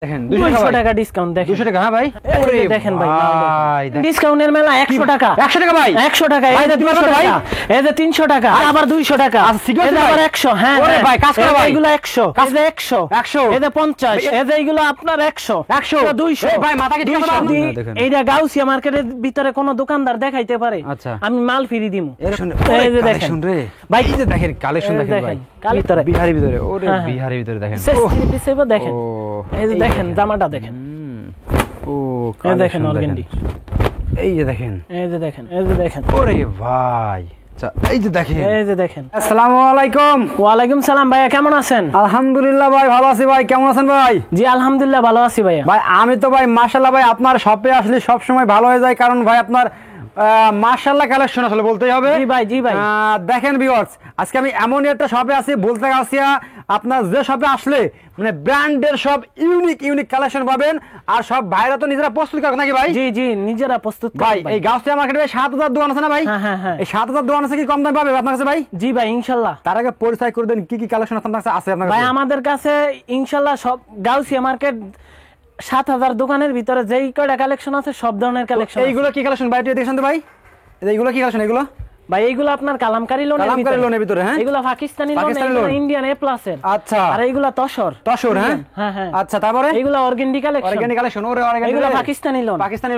দেখেন 200 টাকা ডিসকাউন্ট দেখেন 200 টাকা। হ্যাঁ ভাই, এই দেখেন ভাই ডিসকাউন্টের মেলা 100 টাকা 100 টাকা ভাই, 100 টাকা এই যে 200 টাকা এই যে 300 টাকা আবার 200 টাকা এই যে আবার 100 হ্যাঁ ওরে ভাই কাজ করে ভাই, এগুলো 100 এই যে 100 এই যে 50 এই যে এগুলো আপনার 100 200 এই ভাই মাথা কি ঠিক আছে আপনি? এইটা গাউসিয়া মার্কেটের ভিতরে কোন দোকানদার দেখাইতে পারে আমি মাল ফ্রি দিমু এই যে দেখেন রে ভাই, এই যে দেখেন কালেকশন দেখেন ভাই ভিতরে বিহারি ভিতরে, ওরে বিহারি ভিতরে দেখেন সেসব দেখেন এই যে দেখেন জামাটা দেখেন ও এই দেখেন অর্গেন্ডি এই যে দেখেন এই যে দেখেন এই যে দেখেন ওরে ভাই এই যে দেখেন এই যে দেখেন। আসসালামু আলাইকুম। ওয়ালাইকুম সালাম ভাইয়া, কেমন আছেন? আলহামদুলিল্লাহ ভাই ভালো আছি। ভাই কেমন আছেন ভাই? জি আলহামদুলিল্লাহ ভালো আছি ভাইয়া। ভাই আমি তো ভাই মাশাআল্লাহ ভাই আপনার শপে আসলে সব সময় ভালো হয়ে যায়, কারণ ভাই আপনার মাশাআল্লাহ কালেকশন আসলে বলতেই হবে। জি ভাই জি ভাই। দেখেন ভিউয়ার্স, আজকে আমি এমন একটা শপে আছি বলতে গাছিয়া, আপনার যে শপে আসলে মানে ব্র্যান্ডের সব ইউনিক কালেকশন পাবেন। আর সব ভাইরা তো নিজেরা প্রস্তুত করে নাকি ভাই? জি জি নিজেরা প্রস্তুত ভাই এই গাউসিয়া মার্কেটে 7000 দোকান আছে না ভাই? হ্যাঁ হ্যাঁ এই 7000 দোকান আছে কি কম দামে পাবে আপনার কাছে ভাই? জি ভাই ইনশাআল্লাহ। তার আগে পরিচয় করে দেন কি কি কালেকশন আপনার কাছে আছে আপনার কাছে? ভাই আমাদের কাছে ইনশাআল্লাহ সব গাউসিয়া মার্কেট 7000 দোকানের ভিতরে যেই কয়টা কালেকশন আছে সব ধরনের কালেকশন। এইগুলো কি কালেকশন ভাই একটু দেখেন তো ভাই, এইগুলো কি কালেকশন? এগুলো ভাই এইগুলো আপনার কালামকারী লোনের ভিতরে হ্যাঁ, এগুলো পাকিস্তানি লোন ইন্ডিয়ান এ প্লাস এর। আচ্ছা, আর এইগুলো তসর হ্যাঁ হ্যাঁ হ্যাঁ। আচ্ছা তারপরে এইগুলো অর্গানিক কালেকশন ওরে অর্গানিক, এগুলো পাকিস্তানি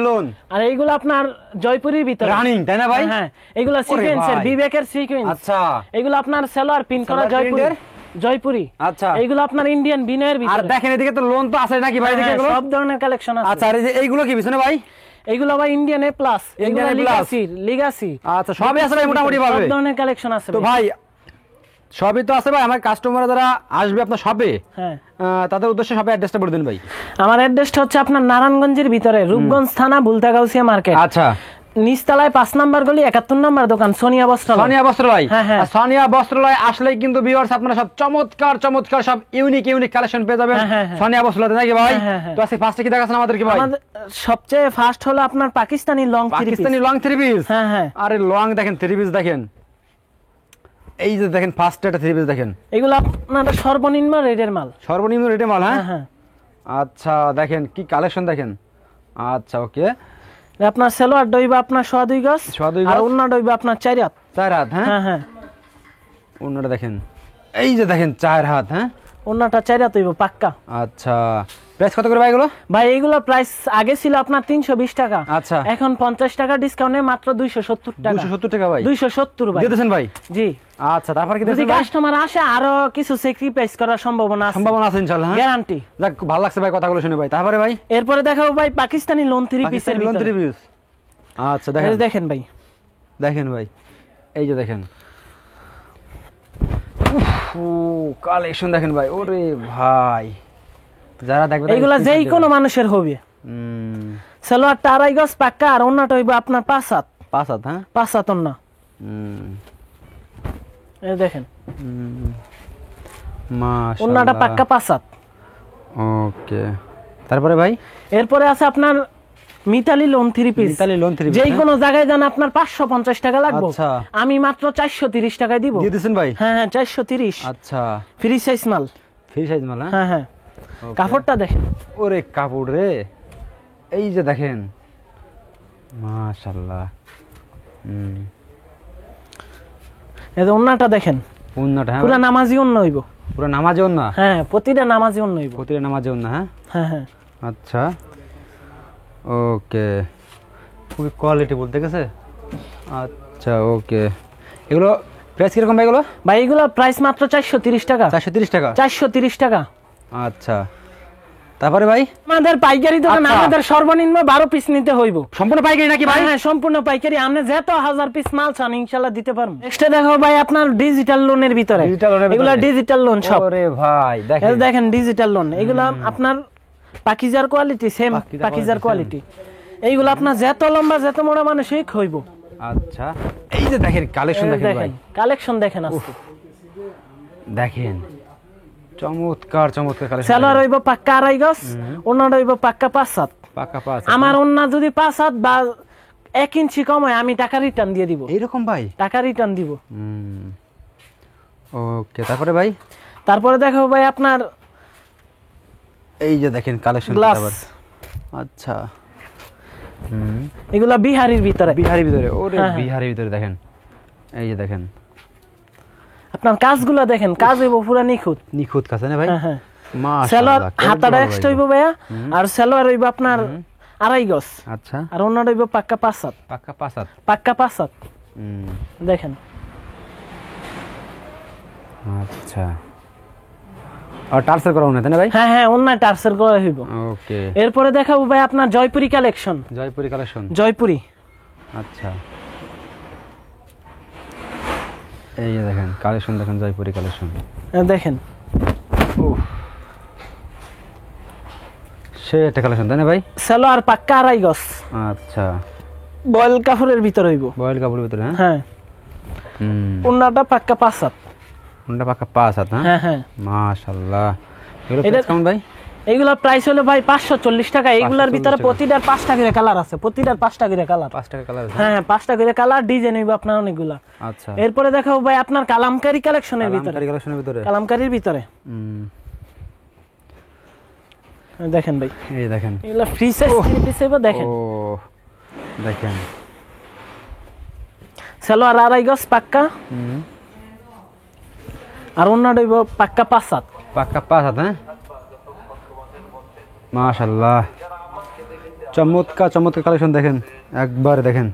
লোন। আর এইগুলো আপনার জয়পুরের ভিতরে রানিং তাই না ভাই? হ্যাঁ এগুলো সিকোয়েন্সের বিবেকের সিকোয়েন্স। আচ্ছা এগুলো আপনার সেলোয়ার পিন করা জয়পুরি। আচ্ছা এইগুলো আপনার ইন্ডিয়ান বিনয়ের ভিতরে। আর দেখেন এদিকে তো লোন তো আছে নাকি ভাই? এদিকে এগুলো সব ধরনের কালেকশন আছে। আচ্ছা আর এইগুলো কি বিছনে ভাই? এগুলো ভাই ইন্ডিয়ান এ প্লাস, এগুলো লিগাসি। আচ্ছা সবই আছে ভাই মোটামুটি পাবে, সব ধরনের কালেকশন আছে তো ভাই সবই তো আছে ভাই। আমার কাস্টমার যারা আসবে আপনার শপে, হ্যাঁ তাদের উদ্দেশ্যে শপে অ্যাড্রেসটা বলে দিন ভাই। আমার অ্যাড্রেসটা হচ্ছে আপনার নারায়ণগঞ্জের ভিতরে রূপগঞ্জ থানা বুলতাগাউসিয়া মার্কেট। আচ্ছা নিচতলায় 5 নাম্বার গলি 71 নাম্বার দোকান সোনিয়া বস্ত্রালয়। হ্যাঁ হ্যাঁ সোনিয়া বস্ত্রালয় আসলেই কিন্তু ভিউয়ার্স আপনারা সব চমৎকার সব ইউনিক কালেকশন পেয়ে যাবেন সোনিয়া বস্ত্রালয় নাকি ভাই? তো আজকে ফার্স্টে কি দেখাছেন আমাদের কি ভাই? আমাদের সবচেয়ে ফার্স্ট হলো আপনার পাকিস্তানি লং থ্রি পিস। হ্যাঁ হ্যাঁ আরে লং দেখেন, থ্রি পিস দেখেন, এই যে দেখেন ফার্স্ট একটা থ্রি পিস দেখেন। এগুলো আপনার সর্বনিম্ন রেটের মাল মাল। হ্যাঁ হ্যাঁ আচ্ছা দেখেন কি কালেকশন দেখেন। আচ্ছা ওকে, আপনার সেলোয়ার ডইবা আপনার 1.5 গজ আর ওন্না ডইবা আপনার 4 হাত। 4 হাত হ্যাঁ হ্যাঁ ওন্নাটা দেখেন, এই যে দেখেন 4 হাত হ্যাঁ ওন্নাটা 4 হাত হইব পাক্কা। আচ্ছা প্রাইস কত করে ভাই এগুলো? ভাই এইগুলো প্রাইস আগে ছিল আপনার 320 টাকা, আচ্ছা এখন 50 টাকা ডিসকাউন্টে মাত্র 270 টাকা। 270 টাকা ভাই? 270 ভাই দিতেছেন ভাই? জি। আচ্ছা তারপর কি যদি কাস্টমার আসে আরো কিছু স্যাক্রিফাইস করার সম্ভাবনা আছে ইনশাআল্লাহ, গ্যারান্টি। যাক ভালো লাগছে ভাই কথাগুলো শুনে ভাই। তারপরে ভাই এরপরে দেখাবো ভাই পাকিস্তানি লোন 3 পিসের লোন 3 পিস। আচ্ছা দেখেন ভাই এই যে দেখেন কালেকশন দেখেন ভাই। ওরে ভাই যারা দেখবে এইগুলা যেই কোনো মানুষের হবে। সালোয়ারটা 2.5 গজ পাক্কা আর ওন্নাটা হইব আপনার 5 হাত। 5 হাত হ্যাঁ 5 হাত ওন্না। এই দেখেন মাশাআল্লাহ ওন্নাটা পাক্কা 5 হাত। ওকে তারপরে ভাই এরপরে আছে আপনার মিতালি লোন 3 পিস। যেই কোনো জায়গায় যান আপনার 550 টাকা লাগবে, আমি মাত্র 430 টাকায় দিব। দিয়ে দিবেন ভাই? হ্যাঁ হ্যাঁ 430। আচ্ছা ফ্রি সাইজ মাল হ্যাঁ হ্যাঁ। কাপড়টা দেখেন, ওরে কাপড় রে, এই যে দেখেন মাশাআল্লাহ। এই যে ওন্নাটা দেখেন, ওন্নাটা পুরো নামাজি ওন্না হইব। পুরো নামাজি ওন্না? হ্যাঁ প্রতিটা নামাজি ওন্না হইব। প্রতিটা নামাজি ওন্না হ্যাঁ হ্যাঁ হ্যাঁ। আচ্ছা ওকে, খুবই কোয়ালিটি বলতে গেছে। আচ্ছা ওকে, এগুলো প্রাইস কিরকম ভাই? ভাই এগুলো প্রাইস মাত্র 430 টাকা। 430 টাকা। আচ্ছা তারপরে ভাই আমাদের পাইকারি দোকান, আমাদের সর্বনিম্ন 12 পিস নিতে হইব। সম্পূর্ণ পাইকারি নাকি ভাই? হ্যাঁ সম্পূর্ণ পাইকারি। আপনি যত 1000 পিস মাল চান ইনশাআল্লাহ দিতে পারবো। নেক্সট দেখো ভাই আপনার ডিজিটাল লোনের ভিতরে, এগুলা ডিজিটাল লোন সব। ওরে ভাই দেখেন ডিজিটাল লোন, এগুলা আপনার পাকিজার কোয়ালিটি, সেম পাকিজার কোয়ালিটি। এইগুলো আপনার যত লম্বা যত মোটা মানুষই খাইব। আচ্ছা এই যে দেখেন কালেকশন দেখেন ভাই, কালেকশন দেখেন আজকে দেখেন চমৎকার কালেকশন। সেলোয়ার হইব পাক্কা 2.5 গজ, ওন্নাটা হইব পাক্কা 5 হাত। আমার ওন্না যদি 5 হাত বা 1 ইঞ্চি কম হয় আমি টাকা রিটার্ন দিয়ে দিব। এইরকম ভাই টাকা রিটার্ন দিব। ওকে তারপরে ভাই? তারপরে দেখো ভাই আপনার এই যে দেখেন কালেকশন গ্লাস আচ্ছা এগুলা বিহারির ভিতরে বিহারি ভিতরে ওরে হ্যাঁ, হ্যাঁ। বিহারি ভিতরে দেখেন এই যে দেখেন আপনার কাজগুলো দেখেন, কাজ হইব পুরা নিখুঁত। নিখুঁত কাছে না ভাই হ্যাঁ হ্যাঁ মাশাআল্লাহ সেলোয়ার হাতাটা এক্সট্রা হইব ভাইয়া, আর সেলোয়ার হইব আপনার 2.5 গজ, আচ্ছা আর অন্যটা হইব পাক্কা 5/7 পাক্কা 5/7 পাক্কা 5/7 দেখেন। আচ্ছা আর টার্সেল করা না তাই না ভাই হ্যাঁ হ্যাঁ অন্য টার্সেল করা হইব। ওকে এরপরে দেখাবো ভাই আপনার জয়পুরি কালেকশন। জয়পুরি কালেকশন জয়পুরি আচ্ছা এই যে দেখেন কালেকশন দেখেন জয়পুরি কালেকশন দেখেন সে একটা কালেকশন তাই না ভাই সেলোয়ার পাক্কা 2.5 গজ, আচ্ছা বয়েল কাপড়ের ভিতর হইব। বয়েল কাপড়ের ভিতরে হ্যাঁ হ্যাঁ অন্যটা পাক্কা 5/7 কোনটা পাক্কা 5/7 হ্যাঁ হ্যাঁ হ্যাঁ মাশাআল্লাহ এগুলো এটা- প্রাইস কেমন ভাই এইগুলা প্রাইস হলো ভাই 540 টাকা। এইগুলার 540 ভিতরে টাকা। প্রতিটার 5টা করে কালার আছে, প্রতিটার 5টা করে কালার। 5 টাকা কালার আছে হ্যাঁ 5টা করে কালার, ডিজাইন হইব আপনার অনেকগুলা। আচ্ছা এরপরে দেখাবো ভাই আপনার কালামকারী কালেকশনের ভিতরে, কালামকারী কালেকশনের ভিতরে কালামকারীর ভিতরে দেখেন ভাই এই দেখেন এগুলা ফ্রি সাইজ 3 পিস হইব। দেখেন ও দেখেন সেলোয়ার 2.5 গজ পাক্কা, আর অন্যটা হইব পাক্কা 5/7 পাক্কা 5/7 হ্যাঁ মাশাআল্লাহ চমৎকার চমৎকার কালেকশন দেখেন একবার দেখেন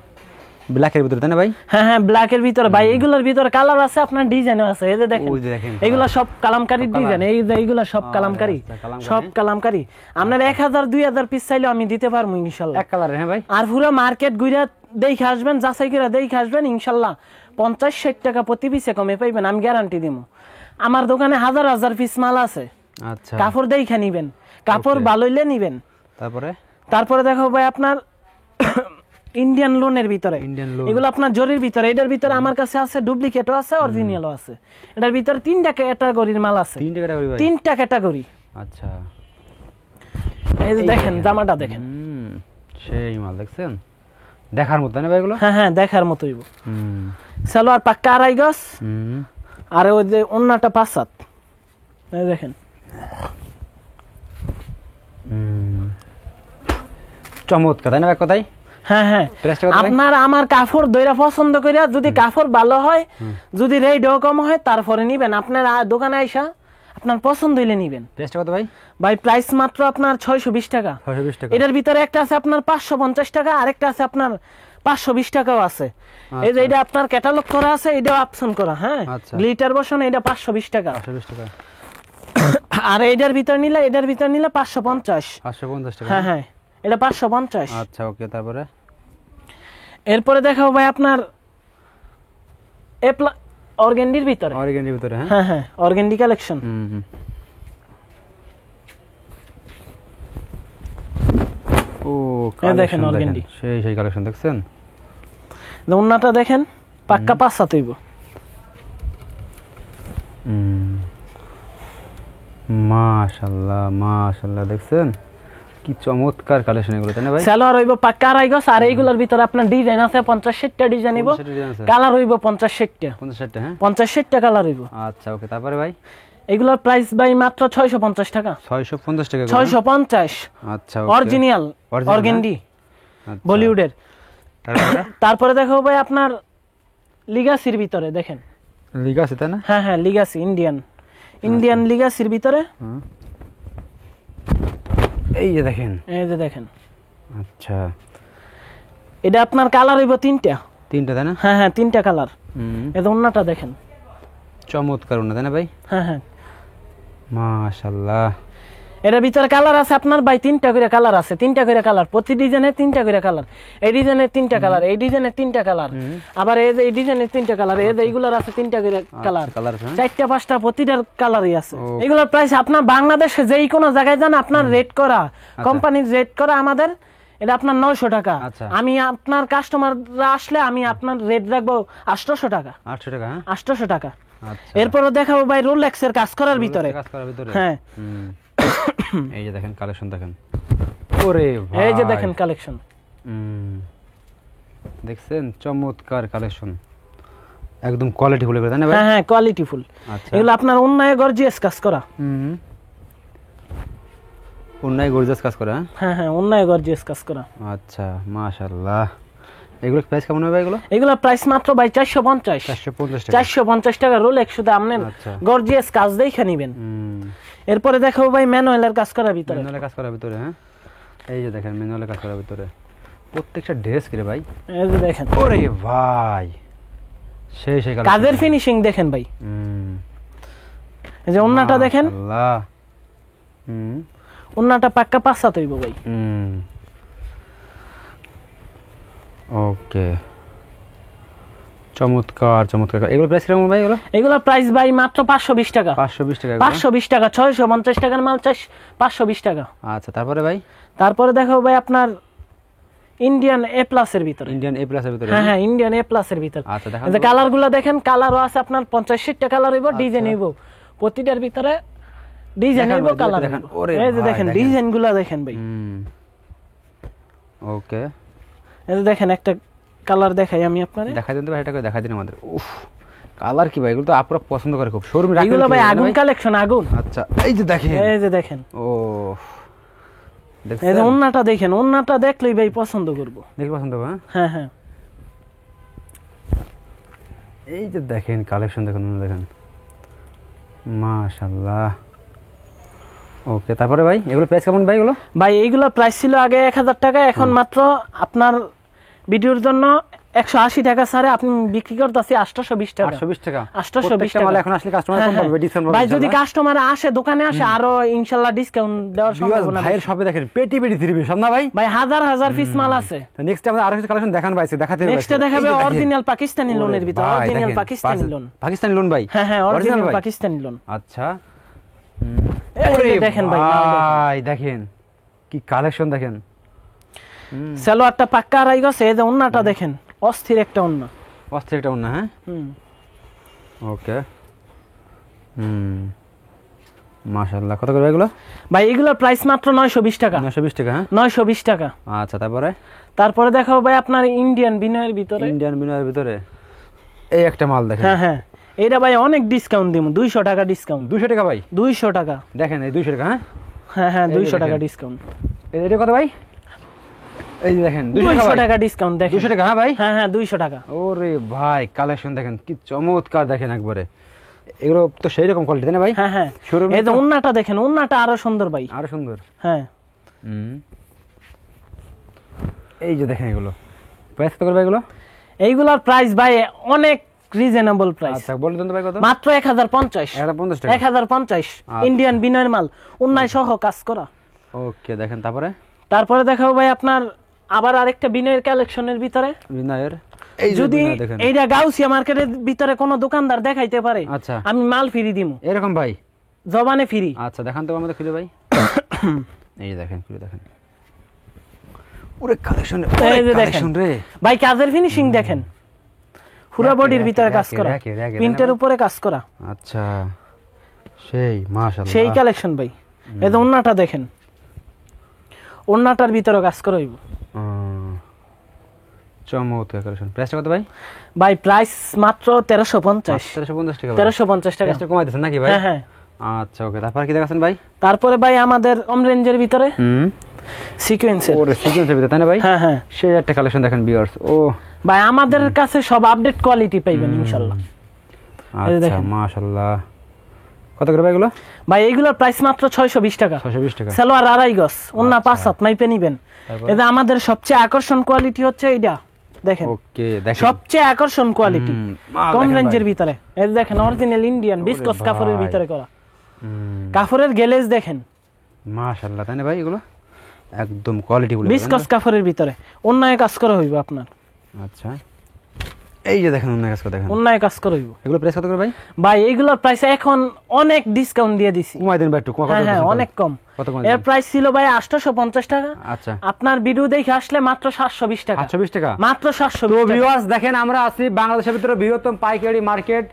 ব্ল্যাকের ভিতরে তাই না ভাই হ্যাঁ হ্যাঁ ব্ল্যাকের ভিতরে ভাই। এইগুলোর ভিতরে কালার আছে, আপনার ডিজাইনও আছে। এই যে দেখেন ওই যে দেখেন এইগুলা সব কালামকারীর ডিজাইন, এইগুলা সব কালামকারী, আচ্ছা, কালামকারী। সব কালামকারী। আপনার 1000-2000 পিস চাইলে আমি দিতে পারবো ইনশাল্লাহ। এক কালার হ্যাঁ ভাই আর পুরো মার্কেট ঘুরে দেখে আসবেন, যাচাই করে দেখে আসবেন, ইনশাল্লাহ 50-60 টাকা প্রতি পিসে কমে পাইবেন, আমি গ্যারান্টি দিব। আমার দোকানে হাজার হাজার পিস মাল আছে, আচ্ছা কাপড় দেখে নিবেন, কাপড় ভালো হইলে নিবেন। তারপরে তারপরে দেখো ভাই আপনার ইন্ডিয়ান লোনের ভিতরে, ইন্ডিয়ান লোন এগুলো আপনার জরির ভিতরে। এটার ভিতরে আমার কাছে আছে ডুপ্লিকেটও আছে, অরিজিনালও আছে। এটার ভিতরে 3টা ক্যাটাগরির মাল আছে, 3 টাকা করে ভাই 3টা ক্যাটাগরি। আচ্ছা এই যে দেখেন জামাটা দেখেন, সেই মাল দেখছেন দেখার মতো না ভাই এগুলো হ্যাঁ হ্যাঁ দেখার মতো হইব। সালোয়ার পাক্কা 2.5 গজ, আর ওই যে অন্যটা 5/7 এই দেখেন। চমৎকার তাই না ভাই কথাই হ্যাঁ হ্যাঁ প্রাইসটা কত ভাই? আপনার আমার কাপড় দইরা পছন্দ কইরা, যদি কাপড় ভালো হয়, যদি রেটও কম হয়, তারপরে নিবেন। আপনার দোকানে আইসা আপনার পছন্দ হইলে নিবেন। প্রাইসটা কত ভাই ভাই প্রাইস মাত্র আপনার 620 টাকা। 620 টাকা এটার ভিতরে একটা আছে আপনার 550 টাকা, আরেকটা আছে আপনার 520 টাকাও আছে। এই যে এটা আপনার ক্যাটালগ করা আছে, এটাও অপশন করা, হ্যাঁ আচ্ছা। গ্লিটার বসানো, এটা 520 টাকা। 520 টাকা আর এটার ভিতর নিলে 550। 550 টাকা হ্যাঁ হ্যাঁ এটা 550। আচ্ছা ওকে তারপরে এরপরে দেখাবো ভাই আপনার অর্গেন্ডির ভিতরে, অরিগেন্ডির ভিতরে হ্যাঁ হ্যাঁ হ্যাঁ অর্গেন্ডি কালেকশন। ও এই দেখেন কালেকশন organdy। দেখেন সেই সেই কালেকশন দেখছেন ওন্নাটা দেখেন পাক্কা 5/7 হইব। মাশাআল্লাহ মাশাআল্লাহ দেখছেন কি চমৎকার কালেকশন এগুলো তাই না ভাই সালোয়ার হইব পাক্কা 2.5 গজ, আর এইগুলোর ভিতরে আপনার ডিজাইন আছে 50-60টা ডিজাইন হইব, 50 ডিজাইন আছে কালার হইব 50-60টা, 50 টা হ্যাঁ 50-60টা কালার হইব। আচ্ছা ওকে তারপরে ভাই এগুলোর প্রাইস ভাই মাত্র 650 টাকা। 650 টাকা করে 650 আচ্ছা অরিজিনাল Original, অর্গেন্ডি আচ্ছা। বলিউডের। তারপরে তারপরে দেখো ভাই আপনার লিগাসির ভিতরে দেখেন, লিগা আছে তাই না হ্যাঁ হ্যাঁ লিগাসি ইন্ডিয়ান লিগাসির ভিতরে এই যে দেখেন এই যে দেখেন। আচ্ছা এটা আপনার কালার হইব 3টা। 3টা তাই না হ্যাঁ হ্যাঁ 3টা কালার। এই যে ওন্নাটা দেখেন, চমৎকার না তাই না ভাই হ্যাঁ হ্যাঁ মাশাআল্লাহ এটার ভিতরে কালার আছে আপনার ভাই 3টা করে কালার আছে, 3টা করে কালার, প্রতি ডিজাইনে 3টা করে কালার। এই ডিজাইনের 3টা কালার, এই ডিজাইনের 3টা কালার, আবার এই যে এই ডিজাইনের 3টা কালার, এই যে এইগুলার আছে 3টা করে কালার, কালার আছে 4টা-5টা প্রতিটার কালারই আছে। এগুলোর প্রাইস আপনার বাংলাদেশে যেই কোনো জায়গায় যান, আপনার রেট করা কোম্পানির রেট করা আমাদের এটা আপনার 900 টাকা। আচ্ছা। আমি আপনার কাস্টমাররা আসলে আমি আপনার রেট রাখবো 800 টাকা। 800 টাকা হ্যাঁ 800 টাকা। আচ্ছা এরপরে দেখাবো ভাই রোলেক্সের কাজ করার ভিতরে, কাজ করার ভিতরে হ্যাঁ এই যে দেখেন কালেকশন দেখেন ওরে ভাই এই যে দেখেন কালেকশন, দেখছেন চমৎকার কালেকশন একদম কোয়ালিটি ফুল করে তাই না ভাই হ্যাঁ হ্যাঁ কোয়ালিটি ফুল। আচ্ছা এগুলো আপনার অন্যায় গর্জিয়াস কাজ করা। অন্যায় গর্জিয়াস কাজ করা। হ্যাঁ হ্যাঁ, অন্যায় গর্জিয়াস কাজ করা। আচ্ছা মাশাআল্লাহ, এগুলো প্রাইস কেমন হবে এগুলো? এগুলা প্রাইস মাত্র ভাই 450 450 টাকা। 450 টাকা রোলেক্স, শুধু আপনার আচ্ছা। গর্জিয়াস কাজ দেখে নেবেন। এরপরে দেখাবো ভাই ম্যানুয়ালের কাজ করার ভিতরে। ম্যানুয়ালের কাজ করার ভিতরে, হ্যাঁ এই যে দেখেন ম্যানুয়ালের কাজ করার ভিতরে প্রত্যেকটা ড্রেস কিরে ভাই, এই যে দেখেন ওরে ভাই সেই সেই কাজের ফিনিশিং দেখেন ভাই। এই যে ওন্নাটা দেখেন, আল্লাহ ওন্নাটা পাক্কা 5 হইব ভাই। ওকে, চমৎকার চমৎকার। এগুলো প্রাইস কেমন ভাই? এগুলো প্রাইস ভাই মাত্র 520 টাকা। 520 টাকা। 520 টাকা, 650 টাকার মাল 520 টাকা। আচ্ছা তারপরে ভাই? তারপরে দেখো ভাই আপনার ইন্ডিয়ান এ প্লাস এর ভিতরে। ইন্ডিয়ান এ প্লাস এর ভিতরে? হ্যাঁ হ্যাঁ, ইন্ডিয়ান এ প্লাস এর ভিতরে। আচ্ছা দেখেন, এই যে কালারগুলো দেখেন, কালারও আছে আপনার 50-60টা কালার হইব, ডিজাইন হইব প্রতিটার ভিতরে, ডিজাইন হইব, কালার দেখেন। হইব। ওরে এই যে ভাই, দেখেন ডিজাইনগুলো দেখেন ভাই। ওকে, এই যে দেখেন একটা কালার দেখাই আমি আপনারে। দেখাই দিন তো ভাই, এটা করে দেখাই দিন আমাদের। উফ কালার কি ভাই, এগুলো তো আপনারা পছন্দ করে খুব, শোরুমে রাখেন এগুলো ভাই কি আগুন কালেকশন, আগুন। আচ্ছা এই যে দেখেন, এই যে দেখেন, ও এই যে দেখছেন? ওন্নাটা দেখেন, ওন্নাটা দেখলেই ভাই পছন্দ করব। দেখে পছন্দ হবে? হ্যাঁ হ্যাঁ, এই যে দেখেন কালেকশন, দেখুন দেখেন মাশাআল্লাহ। ওকে তারপরে ভাই এগুলো প্রাইস কেমন ভাই? এগুলো ভাই এইগুলো প্রাইস ছিল আগে 1000 টাকা, এখন মাত্র আপনার ভিডিওর জন্য 180 টাকা ছাড়ে আপনি বিক্রি করতেছি 820 টাকা। 820 টাকা। 820 টাকা। মাল এখন আসলে কাস্টমার কম পাবে, ডিসকাউন্ট পাবে ভাই যদি কাস্টমার আসে, দোকানে আসে, আরো ইনশাআল্লাহ ডিসকাউন্ট দেওয়ার সম্ভাবনা আছে। ভাইয়ের শপে দেখেন পেটি পেটি থ্রি সব না ভাই? ভাই হাজার হাজার পিস মাল আছে। নেক্সট আমাদের আরো কিছু কালেকশন দেখান ভাই, দেখাতে হবে। নেক্সট দেখাবে অরিজিনাল পাকিস্তানি লোনের ভিতর, original Pakistani loan. Pakistani loan ভাই? হ্যাঁ হ্যাঁ, অরিজিনাল পাকিস্তানি লোন। আচ্ছা ওরে দেখেন ভাই, ভাই দেখেন কি কালেকশন দেখেন। সালোয়ারটা পাক্কা আড়াই গেছে। এই যে ওন্নাটা দেখেন, অস্থির একটা ওন্না, অস্থির একটা ওন্না। হ্যাঁ ওকে, মাশাআল্লাহ। কত করে এগুলো ভাই? এগুলোর প্রাইস মাত্র 920 টাকা। 920 টাকা। হ্যাঁ 920 টাকা। আচ্ছা তারপরে? তারপরে দেখাবো ভাই আপনার ইন্ডিয়ান বিনয়ের ভিতরে। ইন্ডিয়ান বিনয়ের ভিতরে এই একটা মাল দেখেন। হ্যাঁ হ্যাঁ, এইটা ভাই অনেক ডিসকাউন্ট দিব, 200 টাকা ডিসকাউন্ট। 200 টাকা ভাই? 200 টাকা দেখেন এই 200 টাকা। হ্যাঁ হ্যাঁ হ্যাঁ, 200 টাকা ডিসকাউন্ট। এটা কত ভাই? এই যে দেখেন 200 টাকা ডিসকাউন্ট দেখেন। 200 টাকা? হ্যাঁ ভাই, হ্যাঁ হ্যাঁ, 200 টাকা। ওরে ভাই কালেকশন দেখেন কি চমৎকার, দেখেন একবারে। এগুলো তো সেই রকম কোয়ালিটি, তাই না ভাই? হ্যাঁ হ্যাঁ, এই যে ওন্নাটা দেখেন, ওন্নাটা আরো সুন্দর ভাই, আরো সুন্দর। হ্যাঁ এই যে দেখেন এগুলো প্রাইস কত করবে এগুলো? এইগুলোর প্রাইস ভাই অনেক রিজনেবল প্রাইস। আচ্ছা বলে দেন তো ভাই কত? মাত্র 1050। 1050 টাকা। 1050 ইন্ডিয়ান বিনয়ের মাল, ওন্নায় সহ কাজ করা। ওকে দেখেন তারপরে দেখাবো ভাই আপনার আবার আরেকটা বিনয়ের কালেকশনের ভিতরে। বিনয়ের এই যে যদি বিনয় দেখেন, এইটা গাউসিয়া মার্কেটের ভিতরে কোনো দোকানদার দেখাইতে পারে, আচ্ছা আমি মাল ফ্রি দিমু, এরকম ভাই? জবানে ফ্রি। আচ্ছা দেখান তো আমাদের খুলে ভাই। এই যে দেখেন, খুলে দেখেন। ওরে কালেকশন, এই যে দেখেন কালেকশন রে ভাই, কাজের ফিনিশিং দেখেন, পুরো বডির ভিতরে কাজ করা, প্রিন্টের উপরে কাজ করা। আচ্ছা সেই মাশাআল্লাহ, সেই কালেকশন ভাই। এই যে ওন্নাটা দেখেন, ওন্নাটার ভিতরে কাজ করা হইব। চমৎকার কালেকশন। প্রাইসটা কত ভাই? ভাই প্রাইস মাত্র 1350। 1350 টাকা? 1350 টাকা। প্রাইসটা কমাই দিয়েছেন নাকি ভাই? হ্যাঁ হ্যাঁ। আচ্ছা ওকে, তারপর কি দেখাচ্ছেন ভাই? তারপরে ভাই আমাদের কম রেঞ্জের ভিতরে সিকোয়েন্সের। ওরে সিকোয়েন্সের ভিতরে, তাই না ভাই? হ্যাঁ হ্যাঁ, সেই একটা কালেকশন দেখেন ভিউয়ার্স। ও ভাই আমাদের কাছে সব আপডেট কোয়ালিটি পাইবেন ইনশাআল্লাহ। আচ্ছা মাশাআল্লাহ। কত করে ভাই এগুলো? ভাই এইগুলোর প্রাইস মাত্র 620 টাকা। 620 টাকা। সালোয়ার আড়াই গজ, ওন্না 5 হাত মাইপে নিবেন। এটা আমাদের সবচেয়ে আকর্ষণ কোয়ালিটি হচ্ছে এইটা দেখেন। ওকে দেখেন, সবচেয়ে আকর্ষণ কোয়ালিটি কম দেখেন রেঞ্জের ভাই। ভিতরে। এই দেখেন অরিজিনাল ইন্ডিয়ান বিসকস ভাই। কাপড়ের ভিতরে করা। কাপড়ের গ্লেজ দেখেন মাশাআল্লাহ, তাই না ভাই? এগুলো একদম কোয়ালিটি বলে বিসকস কাপড়ের ভিতরে অন্যায় কাজ করা হইব আপনার। আচ্ছা এই যে দেখেন অন্য কাজ করে দেখেন, অন্যায় কাজ করা হইব। এগুলো প্রাইস কত করে ভাই? ভাই এগুলোর প্রাইস এখন অনেক ডিসকাউন্ট দিয়ে দিছি। কমাই দেন ভাই একটু। হ্যাঁ হ্যাঁ, অনেক কম। কত কমাই এর দেন? প্রাইস ছিল ভাই 850 টাকা। আচ্ছা আপনার ভিডিও দেখে আসলে মাত্র 720 টাকা। 820 টাকা মাত্র 720 তো টাকা। ভিউয়ার্স দেখেন, আমরা আছি বাংলাদেশের ভিতরে বৃহত্তম পাইকারি মার্কেট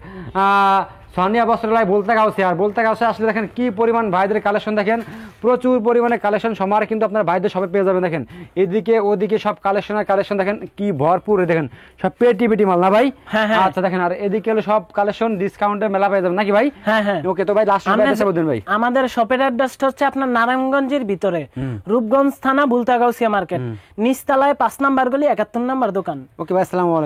সোনিয়া বস্ত্রালয় বলতে গাউছে, আর বলতে গাউছে আসলে দেখেন কি পরিমাণ ভাইদের কালেকশন, দেখেন প্রচুর পরিমাণে কালেকশন সমার কিন্তু আপনার ভাইদের সবে পেয়ে যাবেন। দেখেন এদিকে ওদিকে সব কালেকশন দেখেন কি ভরপুর, দেখেন সব পেটি পেটি মাল না ভাই? হ্যাঁ, হ্যাঁ। আচ্ছা দেখেন, আর এদিকে হলো সব কালেকশন ডিসকাউন্টে মেলা পেয়ে যাবেন নাকি ভাই? হ্যাঁ, হ্যাঁ। ওকে, তো ভাই লাস্ট বলবেন ভাই। আমাদের শপের অ্যাড্রেসটা হচ্ছে আপনার নারায়ণগঞ্জের ভিতরে, রূপগঞ্জ থানা, বুলতাগাউসিয়া মার্কেট, নিচতলায় 5 নাম্বার গলি 71 নাম্বার দোকান। ওকে ভাই, আসসালামু আলাইকুম।